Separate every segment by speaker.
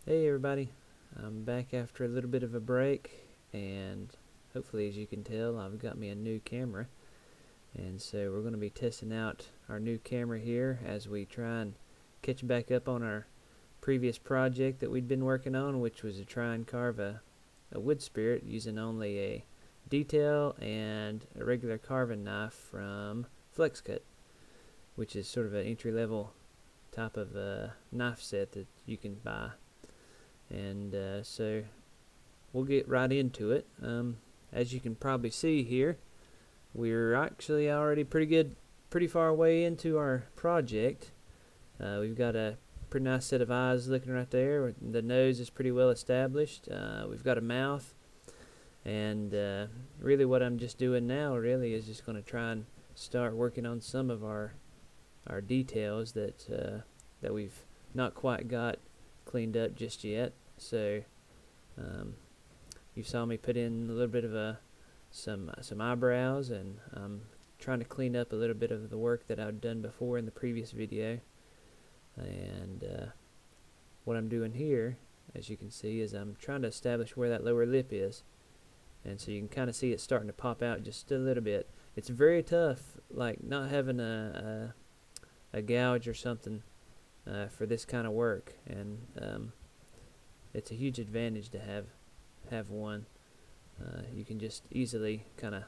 Speaker 1: Hey everybody, I'm back after a little bit of a break, and hopefully, as you can tell, I've got me a new camera, and so we're going to be testing out our new camera here as we try and catch back up on our previous project that we'd been working on, which was to try and carve a Woodspirit using only a detail and a regular carving knife from FlexCut, which is sort of an entry-level type of knife set that you can buy. And so we'll get right into it. As you can probably see here, we're actually already pretty far away into our project. We've got a pretty nice set of eyes looking right there. The nose is pretty well established. We've got a mouth, and really what I'm just doing now really is just going to try and start working on some of our details that we've not quite got cleaned up just yet. So you saw me put in a little bit of some eyebrows, and I'm trying to clean up a little bit of the work that I've done before in the previous video. And what I'm doing here, as you can see, is I'm trying to establish where that lower lip is, and so you can kind of see it starting to pop out just a little bit. It's very tough, like not having a gouge or something for this kind of work, and it's a huge advantage to have one. You can just easily kind of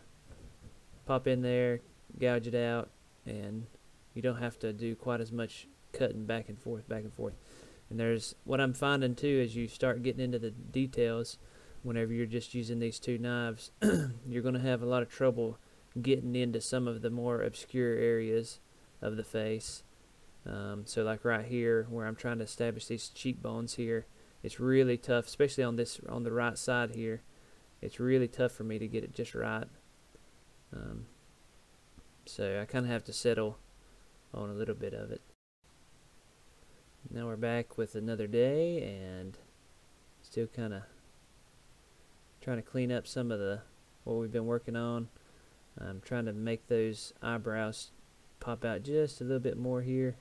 Speaker 1: pop in there, gouge it out, and you don't have to do quite as much cutting back and forth. And there's what I'm finding too, as you start getting into the details, whenever you're just using these two knives, you're going to have a lot of trouble getting into some of the more obscure areas of the face. So like right here, where I'm trying to establish these cheekbones here, it's really tough, especially on the right side here. It's really tough for me to get it just right. So I kind of have to settle on a little bit of it. Now we're back with another day, and still kind of trying to clean up some of what we've been working on. I'm trying to make those eyebrows pop out just a little bit more here,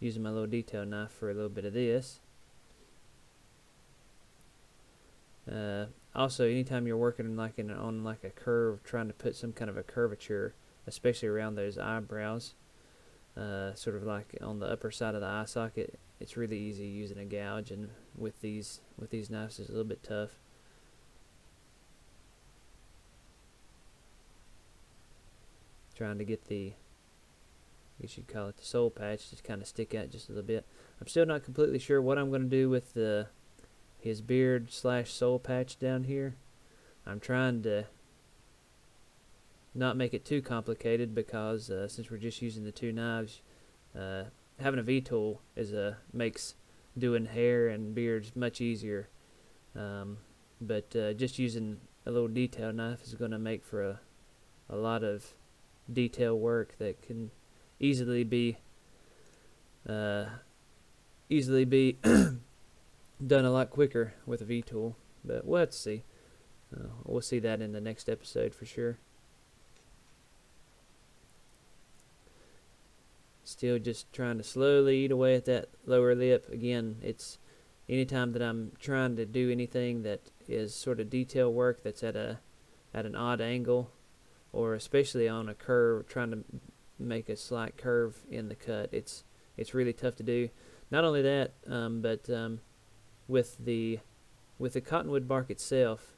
Speaker 1: using my little detail knife for a little bit of this. Also, anytime you're working on a curve, trying to put some kind of a curvature, especially around those eyebrows, sort of like on the upper side of the eye socket, it's really easy using a gouge, and with these knives it's a little bit tough. Trying to get you should call it the soul patch, just kind of stick out just a little bit. I'm still not completely sure what I'm going to do with his beard / soul patch down here. I'm trying to not make it too complicated, because since we're just using the two knives, having a V-tool makes doing hair and beards much easier. But just using a little detail knife is going to make for a lot of detail work that can easily be done a lot quicker with a V-tool. But we'll have to see. We'll see that in the next episode for sure. Still just trying to slowly eat away at that lower lip. Again, it's anytime that I'm trying to do anything that is sort of detail work that's at an odd angle, or especially on a curve, trying to make a slight curve in the cut, it's really tough to do. Not only that, but with the cottonwood bark itself,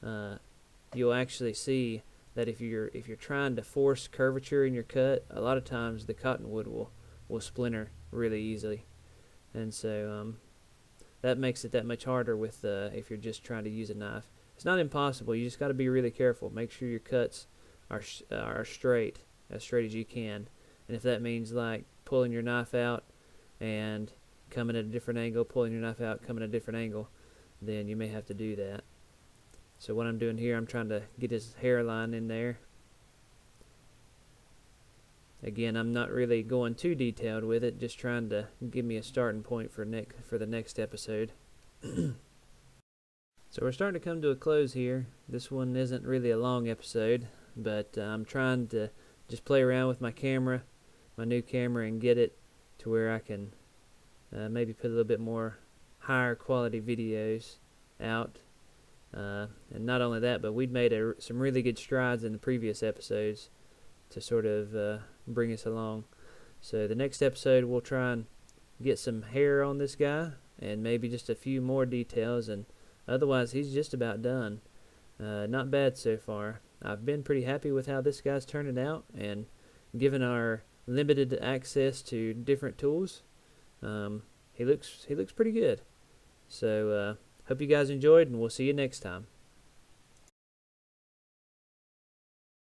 Speaker 1: you'll actually see that if you're trying to force curvature in your cut, a lot of times the cottonwood will splinter really easily, and so that makes it that much harder with if you're just trying to use a knife. It's not impossible. You just got to be really careful. Make sure your cuts are straight as you can, and if that means like pulling your knife out and coming at a different angle, pulling your knife out, coming at a different angle, then you may have to do that. So what I'm doing here, I'm trying to get his hairline in there. Again, I'm not really going too detailed with it, just trying to give me a starting point for the next episode. So we're starting to come to a close here. This one isn't really a long episode, but I'm trying to just play around with my camera, my new camera, and get it to where I can maybe put a little bit more higher quality videos out. And not only that, but we'd made some really good strides in the previous episodes to sort of bring us along. So the next episode we'll try and get some hair on this guy and maybe just a few more details, and otherwise he's just about done. Not bad so far. I've been pretty happy with how this guy's turning out, and given our limited access to different tools, he looks pretty good. So hope you guys enjoyed, and we'll see you next time.